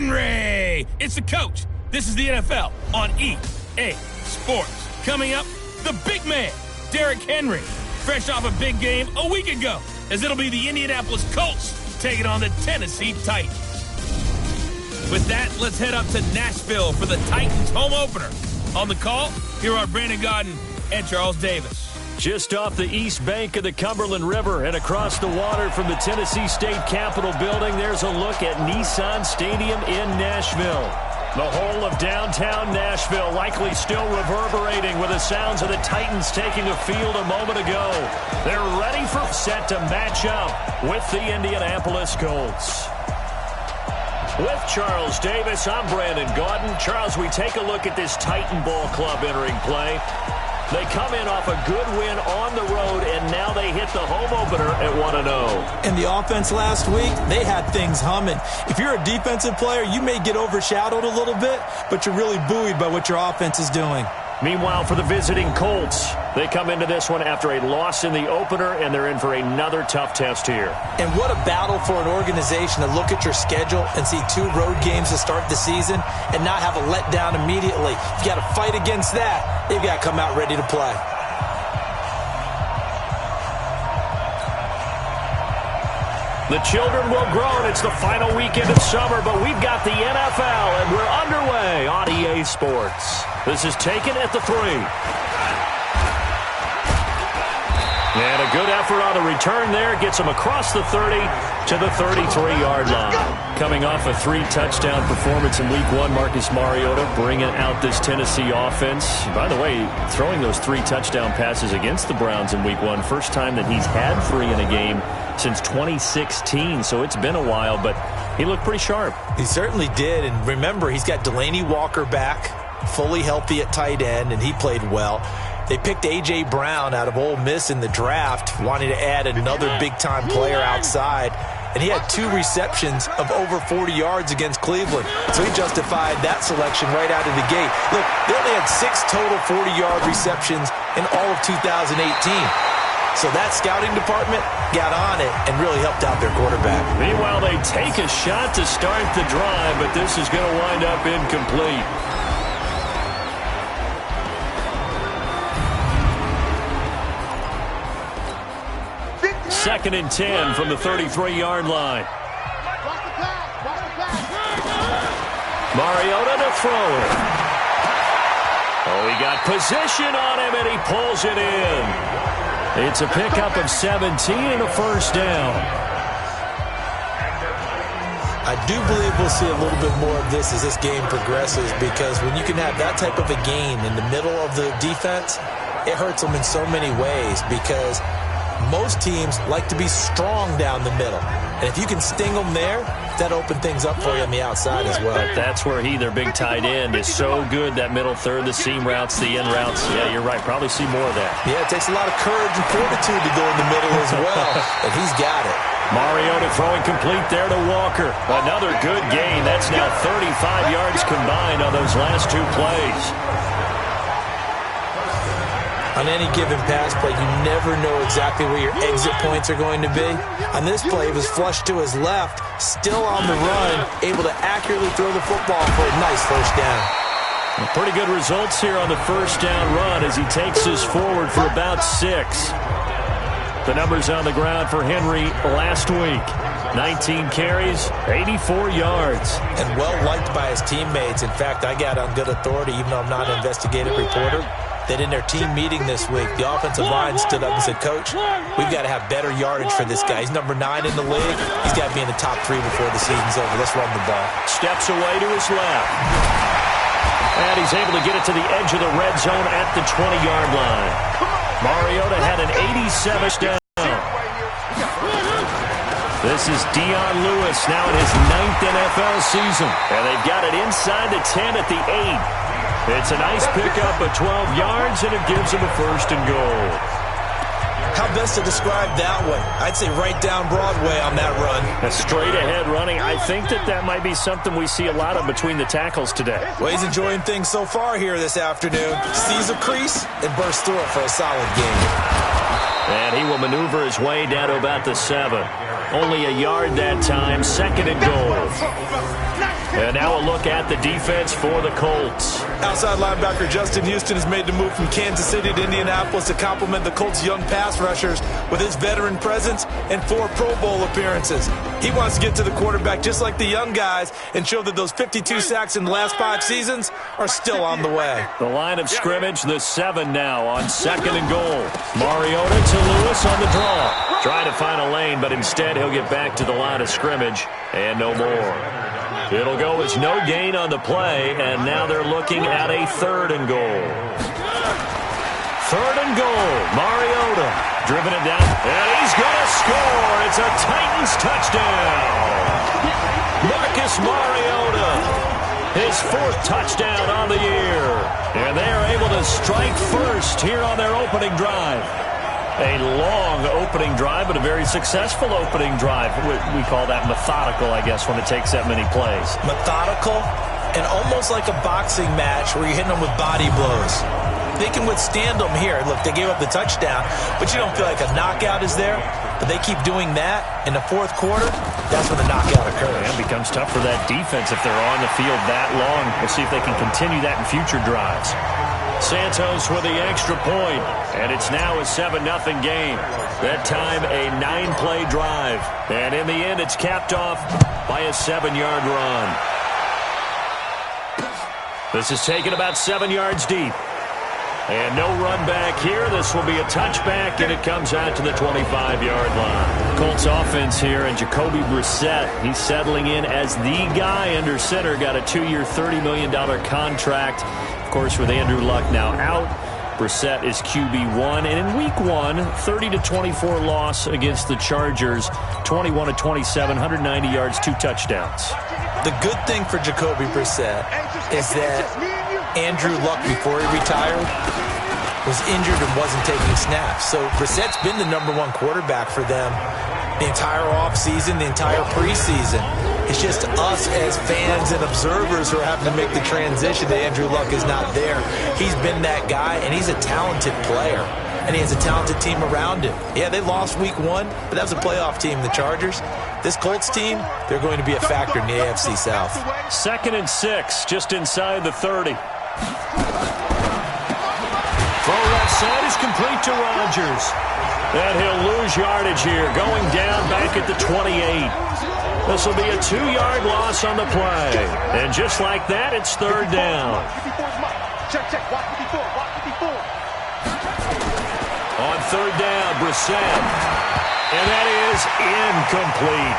Henry. It's the coach. This is the NFL on EA Sports. Coming up, the big man, Derrick Henry, fresh off a big game a week ago, as it'll be the Indianapolis Colts taking on the Tennessee Titans. With that, let's head up to Nashville for the Titans home opener. On the call, here are Brandon Gaudin and Charles Davis. Just off the east bank of the Cumberland River and across the water from the Tennessee State Capitol building, there's a look at Nissan Stadium in Nashville. The whole of downtown Nashville likely still reverberating with the sounds of the Titans taking a field a moment ago. They're ready for set to match up with the Indianapolis Colts. With Charles Davis, I'm Brandon Gaudin. Charles, we take a look at this Titan Ball Club entering play. They come in off a good win on the road, and now they hit the home opener at 1-0. And the offense last week, they had things humming. If you're a defensive player, you may get overshadowed a little bit, but you're really buoyed by what your offense is doing. Meanwhile, for the visiting Colts, they come into this one after a loss in the opener, and they're in for another tough test here. And what a battle for an organization to look at your schedule and see 2 road games to start the season and not have a letdown immediately. You got to fight against that. They've got to come out ready to play. The children will grow, and it's the final weekend of summer, but we've got the NFL, and we're underway on EA Sports. This is taken at the 3. And a good effort on the return there gets him across the 30 to the 33-yard line. Coming off a 3-touchdown performance in Week 1, Marcus Mariota bringing out this Tennessee offense. By the way, throwing those 3 touchdown passes against the Browns in Week 1, first time that he's had 3 in a game since 2016, so it's been a while, but he looked pretty sharp. He certainly did, and remember, he's got Delaney Walker back, fully healthy at tight end, and he played well. They picked A.J. Brown out of Ole Miss in the draft, wanting to add another big-time player outside. And he had 2 receptions of over 40 yards against Cleveland. So he justified that selection right out of the gate. Look, they only had 6 total 40-yard receptions in all of 2018. So that scouting department got on it and really helped out their quarterback. Meanwhile, they take a shot to start the drive, but this is going to wind up incomplete. Second and 10 from the 33-yard line. Mariota to throw it. Oh, he got position on him, and he pulls it in. It's a pickup of 17 and a first down. I do believe we'll see a little bit more of this as this game progresses, because when you can have that type of a gain in the middle of the defense, it hurts them in so many ways, because most teams like to be strong down the middle. And if you can sting them there, that opens things up for you on the outside as well. But that's where their big tight end, is so good, that middle third, the seam routes, the in routes. Yeah, you're right. Probably see more of that. Yeah, it takes a lot of courage and fortitude to go in the middle as well. And he's got it. Mariota throwing complete there to Walker. Another good gain. That's now 35 yards combined on those last 2 plays. On any given pass play, you never know exactly where your exit points are going to be. On this play, it was flushed to his left, still on the run, able to accurately throw the football for a nice first down. Pretty good results here on the first down run as he takes us forward for about 6. The numbers on the ground for Henry last week. 19 carries, 84 yards. And well-liked by his teammates. In fact, I got on good authority, even though I'm not an investigative reporter, that in their team meeting this week, the offensive line stood up and said, "Coach, we've got to have better yardage for this guy. He's number 9 in the league. He's got to be in the top 3 before the season's over. Let's run the ball." Steps away to his left. And he's able to get it to the edge of the red zone at the 20-yard line. Mariota had an 87 down. This is Dion Lewis now in his 9th NFL season. And they've got it inside the 10 at the 8. It's a nice pickup of 12 yards, and it gives him a first and goal. How best to describe that one? I'd say right down Broadway on that run. A straight-ahead running. I think that might be something we see a lot of between the tackles today. Well, he's enjoying things so far here this afternoon. Sees a crease and bursts through it for a solid game. And he will maneuver his way down to about the 7. Only a yard that time. Second and goal. And now a look at the defense for the Colts. Outside linebacker Justin Houston has made the move from Kansas City to Indianapolis to complement the Colts' young pass rushers with his veteran presence and 4 Pro Bowl appearances. He wants to get to the quarterback just like the young guys and show that those 52 sacks in the last 5 seasons are still on the way. The line of scrimmage, the 7 now on 2nd and goal. Mariota to Lewis on the draw. Trying to find a lane, but instead he'll get back to the line of scrimmage and no more. It'll go as no gain on the play, and now they're looking at a 3rd and goal. 3rd and goal. Mariota driven it down, and he's going to score. It's a Titans touchdown. Marcus Mariota, his 4th touchdown on the year. And they are able to strike first here on their opening drive. A long opening drive, but a very successful opening drive. We call that methodical, I guess, when it takes that many plays. Methodical and almost like a boxing match where you're hitting them with body blows. They can withstand them here. Look, they gave up the touchdown, but you don't feel like a knockout is there. But they keep doing that in the 4th quarter. That's when the knockout occurs. And it becomes tough for that defense if they're on the field that long. We'll see if they can continue that in future drives. Santos with the extra point, and it's now a 7-0 game. That time a 9-play drive, and in the end it's capped off by a 7-yard run. This is taken about 7 yards deep. And no run back here. This will be a touchback, and it comes out to the 25-yard line. Colts offense here, and Jacoby Brissett, he's settling in as the guy under center. Got a 2-year, $30 million contract. Of course, with Andrew Luck now out, Brissett is QB1. And in Week 1, 30-24 loss against the Chargers, 21-27, 190 yards, 2 touchdowns. The good thing for Jacoby Brissett is that Andrew Luck, before he retired, was injured and wasn't taking snaps. So Brissett's been the #1 quarterback for them the entire offseason, the entire preseason. It's just us as fans and observers who are having to make the transition to Andrew Luck is not there. He's been that guy, and he's a talented player. And he has a talented team around him. Yeah, they lost Week 1, but that was a playoff team, the Chargers. This Colts team, they're going to be a factor in the AFC South. 2nd and 6, just inside the 30. Throw left side is complete to Rodgers. And he'll lose yardage here, going down back at the 28. This will be a 2-yard loss on the play. And just like that, it's 3rd down. On 3rd down, Brissett. And that is incomplete.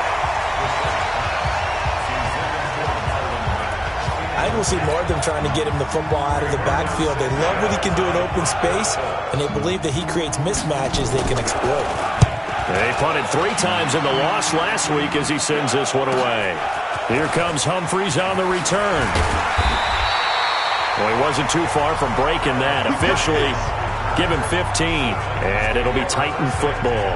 I think we'll see more of them trying to get him the football out of the backfield. They love what he can do in open space, and they believe that he creates mismatches they can exploit. They punted 3 times in the loss last week as he sends this one away. Here comes Humphries on the return. Well, he wasn't too far from breaking that. Officially, give him 15, and it'll be Titan football.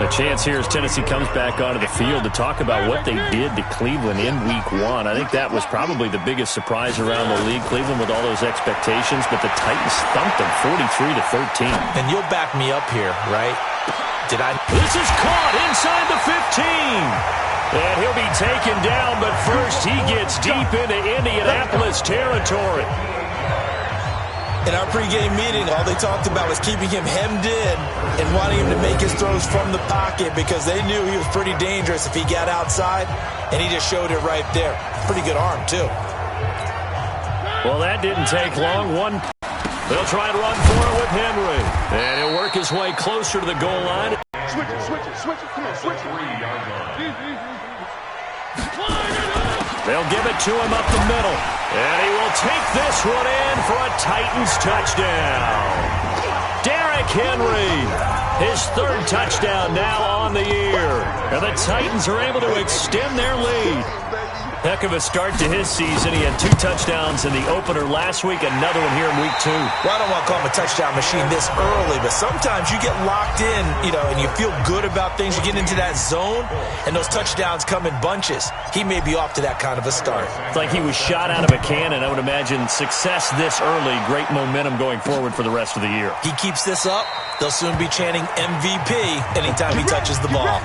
A chance here as Tennessee comes back onto the field to talk about what they did to Cleveland in Week 1. I think that was probably the biggest surprise around the league. Cleveland with all those expectations, but the Titans thumped them 43-13. And you'll back me up here, right? This is caught inside the 15. And he'll be taken down, but first he gets deep into Indianapolis territory. In our pregame meeting, all they talked about was keeping him hemmed in and wanting him to make his throws from the pocket because they knew he was pretty dangerous if he got outside, and he just showed it right there. Pretty good arm, too. Well, that didn't take long. They'll try and run for it with Henry. And he'll work his way closer to the goal line. Switch it. Come on, switch it. They'll give it to him up the middle. And he will take this one in for a Titans touchdown. Derrick Henry, his 3rd touchdown now on the year. And the Titans are able to extend their lead. Heck of a start to his season. He had 2 touchdowns in the opener last week, another one here in Week 2. Well, I don't want to call him a touchdown machine this early, but sometimes you get locked in, and you feel good about things. You get into that zone, and those touchdowns come in bunches. He may be off to that kind of a start. It's like he was shot out of a cannon. I would imagine success this early, great momentum going forward for the rest of the year. He keeps this up, they'll soon be chanting MVP anytime he touches the ball.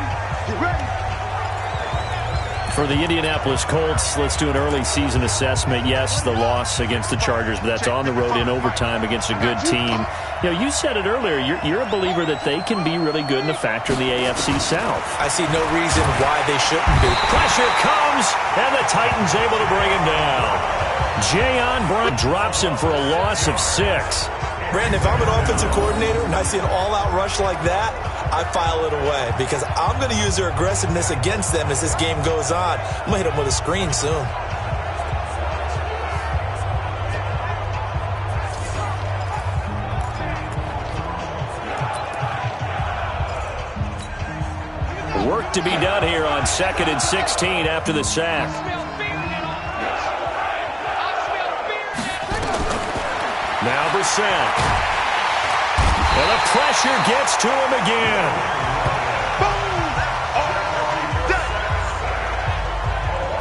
For the Indianapolis Colts, let's do an early season assessment. Yes, the loss against the Chargers, but that's on the road in overtime against a good team. You know, you said it earlier, you're a believer that they can be really good and a factor in the AFC South. I see no reason why they shouldn't be. Pressure comes, and the Titans able to bring him down. Jayon Brown drops him for a loss of 6. Brandon, if I'm an offensive coordinator and I see an all-out rush like that, I file it away because I'm going to use their aggressiveness against them as this game goes on. I'm going to hit them with a screen soon. Work to be done here on 2nd and 16 after the sack. Now Brissett. And the pressure gets to him again.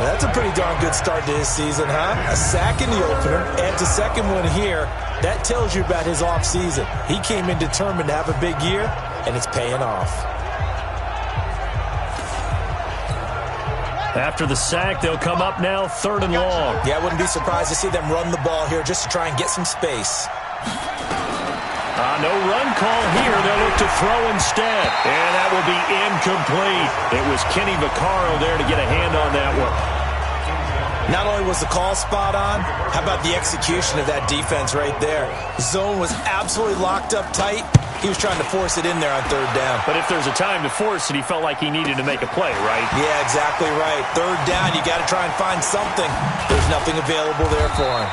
That's a pretty darn good start to his season, huh? A sack in the opener, adds a second one here. That tells you about his offseason. He came in determined to have a big year, and it's paying off. After the sack, they'll come up now 3rd and long. Yeah, I wouldn't be surprised to see them run the ball here just to try and get some space. No run call here. They'll look to throw instead. And that will be incomplete. It was Kenny Vaccaro there to get a hand on that one. Not only was the call spot on, how about the execution of that defense right there? Zone was absolutely locked up tight. He was trying to force it in there on 3rd down. But if there's a time to force it, he felt like he needed to make a play, right? Yeah, exactly right. 3rd down, you got to try and find something. There's nothing available there for him.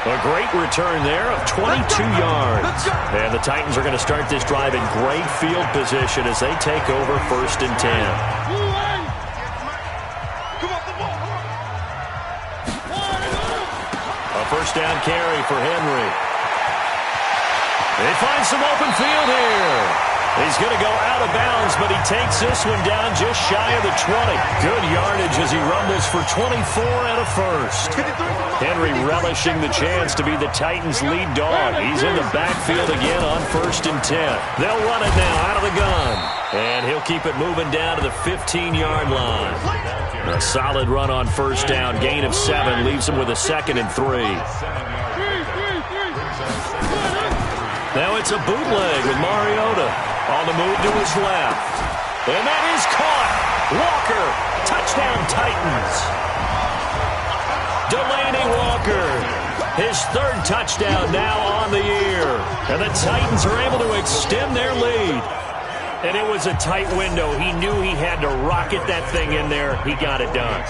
A great return there of 22 yards. And the Titans are going to start this drive in great field position as they take over 1st and 10. A 1st down carry for Henry. They find some open field here. He's going to go out of bounds, but he takes this one down just shy of the 20. Good yardage as he rumbles for 24 and a 1st. Henry relishing the chance to be the Titans' lead dog. He's in the backfield again on 1st and 10. They'll run it now out of the gun. And he'll keep it moving down to the 15-yard line. A solid run on 1st down. Gain of 7 leaves him with a 2nd and 3. Now it's a bootleg with Mariota on the move to his left. And that is caught. Walker, touchdown Titans. Delaney Walker, his 3rd touchdown now on the year. And the Titans are able to extend their lead. And it was a tight window. He knew he had to rocket that thing in there. He got it done.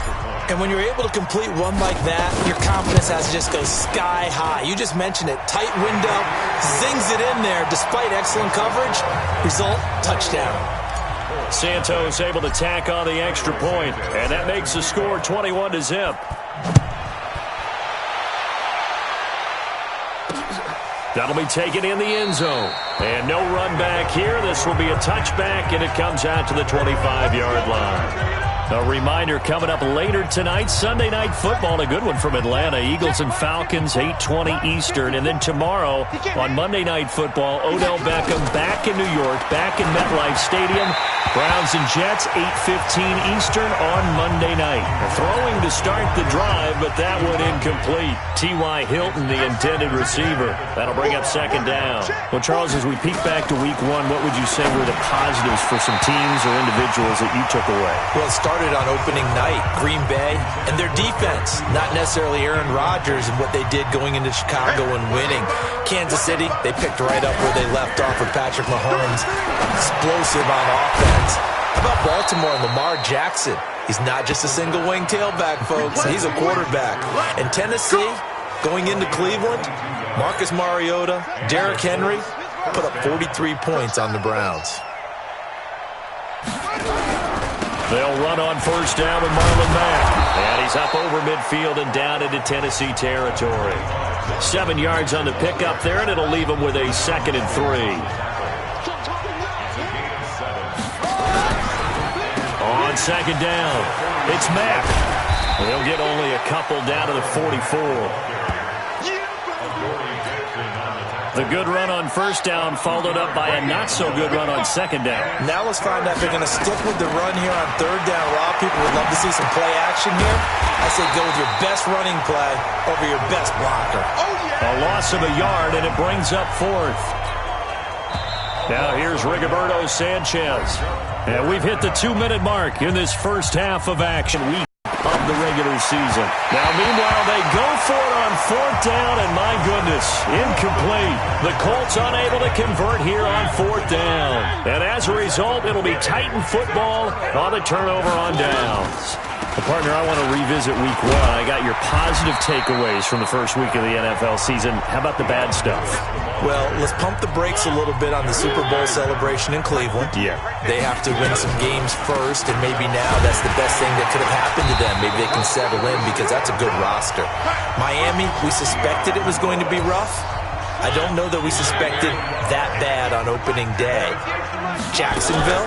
And when you're able to complete one like that, your confidence has to just go sky high. You just mentioned it. Tight window, zings it in there despite excellent coverage. Result, touchdown. Santos able to tack on the extra point, and that makes the score 21-0. That'll be taken in the end zone. And no run back here. This will be a touchback, and it comes out to the 25-yard line. A reminder coming up later tonight, Sunday Night Football, a good one from Atlanta. Eagles and Falcons, 8:20 Eastern. And then tomorrow on Monday Night Football, Odell Beckham back in New York, back in MetLife Stadium. Browns and Jets, 8:15 Eastern on Monday night. Throwing to start the drive, but that one incomplete. T.Y. Hilton, the intended receiver. That'll bring up 2nd down. Well, Charles, as we peek back to Week 1, what would you say were the positives for some teams or individuals that you took away? Well, it started on opening night, Green Bay, and their defense. Not necessarily Aaron Rodgers and what they did going into Chicago and winning. Kansas City, they picked right up where they left off with Patrick Mahomes. Explosive on offense. How about Baltimore and Lamar Jackson? He's not just a single-wing tailback, folks. He's a quarterback. And Tennessee, going into Cleveland, Marcus Mariota, Derrick Henry put up 43 points on the Browns. They'll run on 1st down with Marlon Mack. And he's up over midfield and down into Tennessee territory. 7 yards on the pickup there, and it'll leave him with a 2nd and 3. On 2nd down, it's Mack. They'll get only a couple down to the 44. The good run on first down followed up by a not-so-good run on second down. Now let's find out if they're going to stick with the run here on third down. Rob, people would love to see some play action here. I say go with your best running play over your best blocker. A loss of a yard, and it brings up fourth. Now here's Rigoberto Sanchez. And we've hit the 2-minute mark in this first half of action. Of the regular season. Now, meanwhile, they go for it on fourth down, and my goodness, incomplete. The Colts unable to convert here on fourth down. And as a result, it'll be Titan football on the turnover on downs. Well, partner, I want to revisit week one. I got your positive takeaways from the first week of the NFL season. How about the bad stuff? Well, let's pump the brakes a little bit on the Super Bowl celebration in Cleveland. Yeah. They have to win some games first, and maybe now that's the best thing that could have happened to them. Maybe they can settle in because that's a good roster. Miami, we suspected it was going to be rough. I don't know that we suspected that bad on opening day. Jacksonville,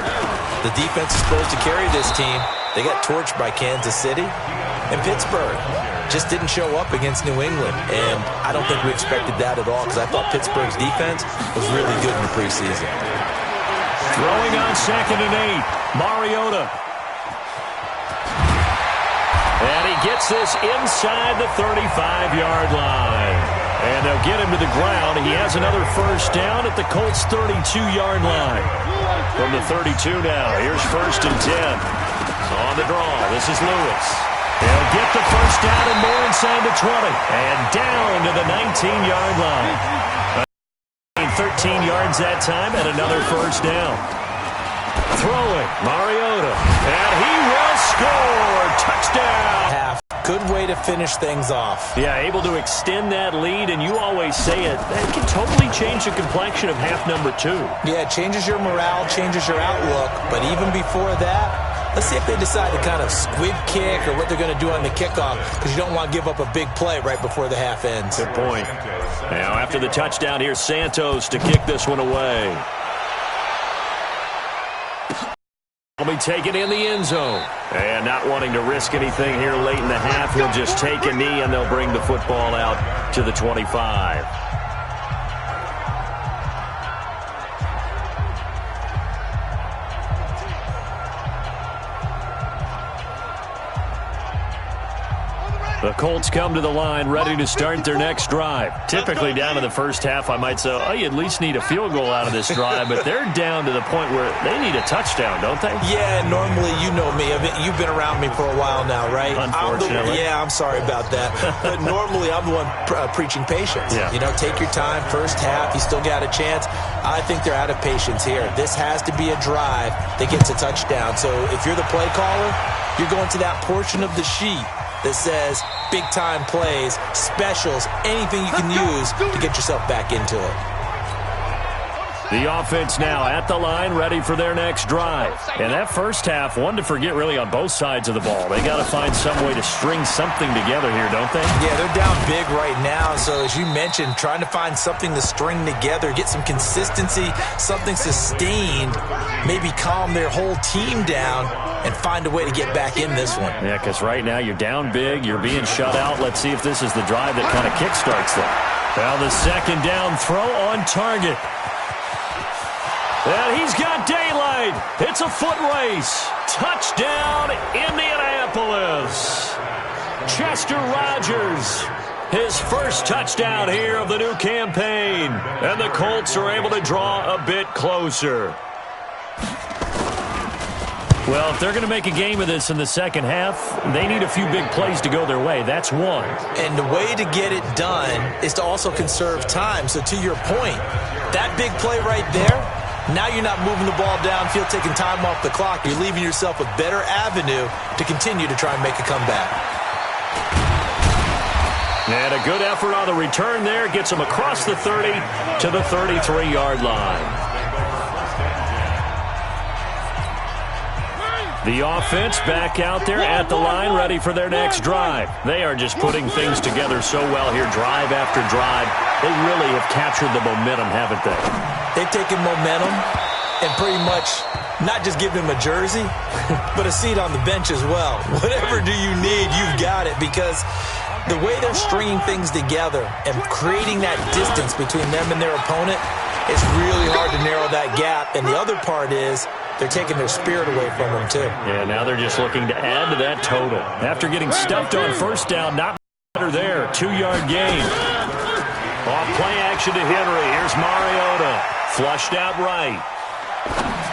the defense is supposed to carry this team. They got torched by Kansas City. And Pittsburgh just didn't show up against New England. And I don't think we expected that at all because I thought Pittsburgh's defense was really good in the preseason. Throwing on 2nd and 8, Mariota. And he gets this inside the 35-yard line. And they'll get him to the ground. He has another first down at the Colts' 32-yard line. From the 32 now, here's 1st and 10. On the draw, this is Lewis. He'll get the first down and more inside the 20. And down to the 19-yard line. 13 yards that time and another first down. Throwing, Mariota. And he will score. Touchdown. Good way to finish things off. Yeah, able to extend that lead, and you always say it, that can totally change the complexion of half number 2. Yeah, it changes your morale, changes your outlook. But even before that, let's see if they decide to kind of squib kick or what they're going to do on the kickoff, because you don't want to give up a big play right before the half ends. Good point. Now, after the touchdown, here's Santos to kick this one away. Will be taken in the end zone. And not wanting to risk anything here late in the half, he'll just take a knee, and they'll bring the football out to the 25. The Colts come to the line ready to start their next drive. Typically down to the first half, I might say, oh, you at least need a field goal out of this drive, but they're down to the point where they need a touchdown, don't they? Yeah, normally, you know me. You've been around me for a while now, right? Unfortunately. I'm sorry about that. But normally, I'm the one preaching patience. Yeah. You know, take your time. First half, you still got a chance. I think they're out of patience here. This has to be a drive that gets a touchdown. So if you're the play caller, you're going to that portion of the sheet that says big-time plays, specials, anything you can use to get yourself back into it. The offense now at the line, ready for their next drive. And that first half, one to forget really on both sides of the ball. They got to find some way to string something together here, don't they? Yeah, they're down big right now. So as you mentioned, trying to find something to string together, get some consistency, something sustained, maybe calm their whole team down and find a way to get back in this one. Yeah, because right now you're down big, you're being shut out. Let's see if this is the drive that kind of kickstarts them. Well, the second down throw on target. And he's got daylight. It's a foot race. Touchdown, Indianapolis. Chester Rogers, his first touchdown here of the new campaign. And the Colts are able to draw a bit closer. Well, if they're going to make a game of this in the second half, they need a few big plays to go their way. That's one. And the way to get it done is to also conserve time. So to your point, that big play right there, now you're not moving the ball downfield, taking time off the clock. You're leaving yourself a better avenue to continue to try and make a comeback. And a good effort on the return there. Gets them across the 30 to the 33-yard line. The offense back out there at the line, ready for their next drive. They are just putting things together so well here, drive after drive. They really have captured the momentum, haven't they? They've taken momentum and pretty much not just given him a jersey, but a seat on the bench as well. Whatever do you need, you've got it, because The way they're stringing things together and creating that distance between them and their opponent, it's really hard to narrow that gap. And the other part is they're taking their spirit away from them, too. Yeah, now they're just looking to add to that total. After getting stuffed on first down, not better there. 2-yard gain. Off play action to Henry. Here's Mariota. Flushed out right.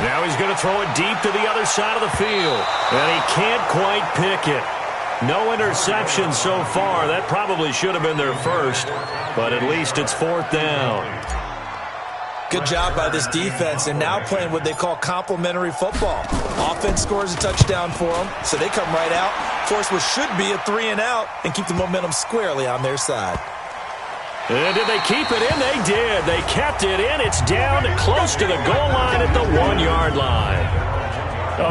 Now he's going to throw it deep to the other side of the field. And he can't quite pick it. No interception so far. That probably should have been their first, but at least it's 4th down. Good job by this defense, and now playing what they call complementary football. Offense scores a touchdown for them, so they come right out, force what should be a 3-and-out, and keep the momentum squarely on their side. And did they keep it in? They did. They kept it in. It's down close to the goal line at the 1-yard line.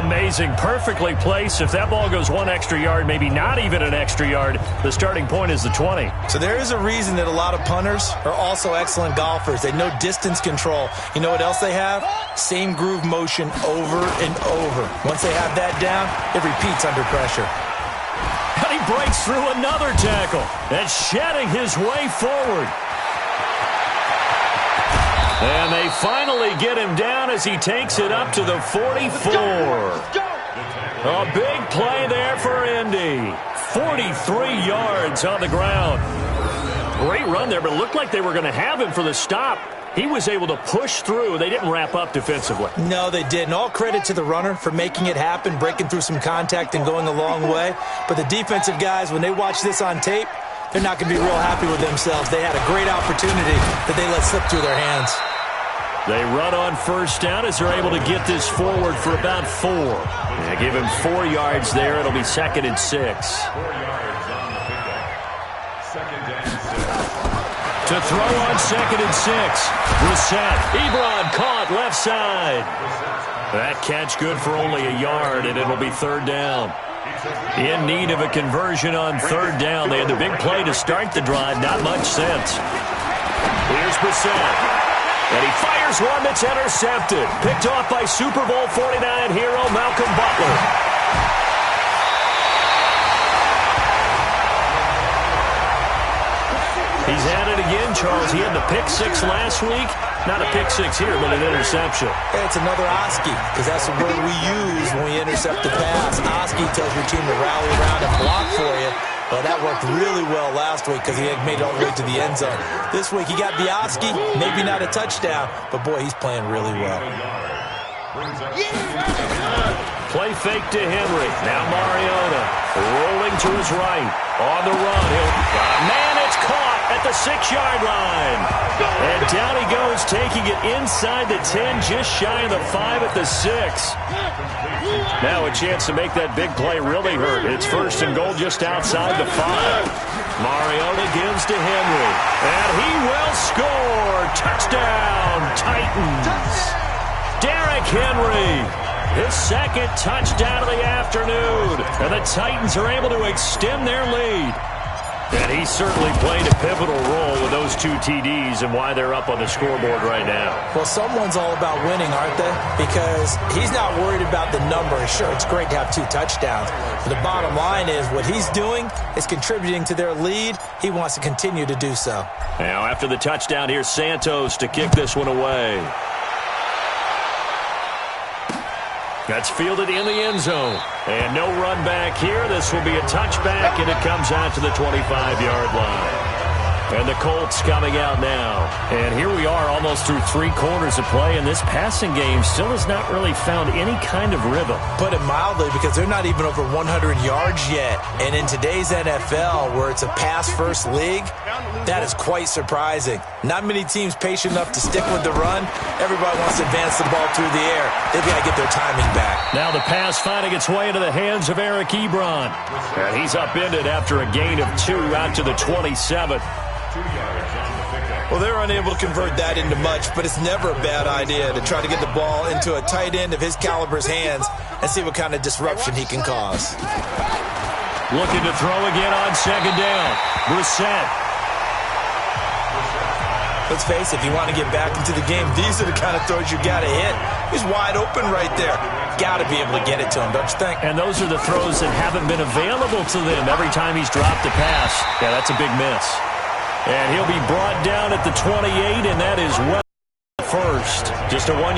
Amazing. Perfectly placed. If that ball goes 1 extra yard, maybe not even an extra yard, the starting point is the 20. So there is a reason that a lot of punters are also excellent golfers. They know distance control. You know what else they have? Same groove motion over and over. Once they have that down, it repeats under pressure. And he breaks through another tackle and shedding his way forward. And they finally get him down as he takes it up to the 44. A big play there for Indy. 43 yards on the ground. Great run there, but it looked like they were going to have him for the stop. He was able to push through. They didn't wrap up defensively. No, they didn't. All credit to the runner for making it happen, breaking through some contact and going a long way. But the defensive guys, when they watch this on tape, they're not going to be real happy with themselves. They had a great opportunity that they let slip through their hands. They run on first down as they're able to get this forward for about 4. They give him 4 yards there. It'll be 2nd and 6. To throw on 2nd and 6. Wassup. Ebron caught left side. That catch good for only a yard, and it'll be 3rd down. In need of a conversion on 3rd down. They had the big play to start the drive. Not much sense. Here's Wassup. And he fires one that's intercepted. Picked off by Super Bowl 49 hero Malcolm Butler. He's at it again, Charles. He had the pick 6 last week. Not a pick 6 here, but an interception. Hey, it's another Oski, because that's the word we use when we intercept the pass. Oski tells your team to rally around and block for you. Well, that worked really well last week because he had made it all the way to the end zone. This week he got the Oski, maybe not a touchdown, but boy, he's playing really well. Play fake to Henry. Now Mariota rolling to his right. On the run. Man, it's caught at the 6-yard line. And down he goes, taking it inside the 10, just shy of the 5 at the 6. Now a chance to make that big play really hurt. It's 1st and goal just outside the 5. Mariota gives to Henry. And he will score. Touchdown, Titans. Derrick Henry. His 2nd touchdown of the afternoon. And the Titans are able to extend their lead. And he certainly played a pivotal role with those 2 TDs and why they're up on the scoreboard right now. Well, someone's all about winning, aren't they? Because he's not worried about the number. Sure, it's great to have 2 touchdowns. But the bottom line is what he's doing is contributing to their lead. He wants to continue to do so. Now, after the touchdown, here's Santos to kick this one away. That's fielded in the end zone. And no run back here. This will be a touchback, and it comes out to the 25-yard line. And the Colts coming out now. And here we are almost through 3 quarters of play, and this passing game still has not really found any kind of rhythm. Put it mildly, because they're not even over 100 yards yet. And in today's NFL, where it's a pass-first league, that is quite surprising. Not many teams patient enough to stick with the run. Everybody wants to advance the ball through the air. They've got to get their timing back. Now the pass finding its way into the hands of Eric Ebron. And he's upended after a gain of 2 out to the 27. Well, they're unable to convert that into much, but it's never a bad idea to try to get the ball into a tight end of his caliber's hands and see what kind of disruption he can cause. Looking to throw again on 2nd down. Brissett. Let's face it, if you want to get back into the game, these are the kind of throws you got to hit. He's wide open right there. Got to be able to get it to him, don't you think? And those are the throws that haven't been available to them every time he's dropped a pass. Yeah, that's a big miss. And he'll be brought down at the 28, and that is well first. Just a 1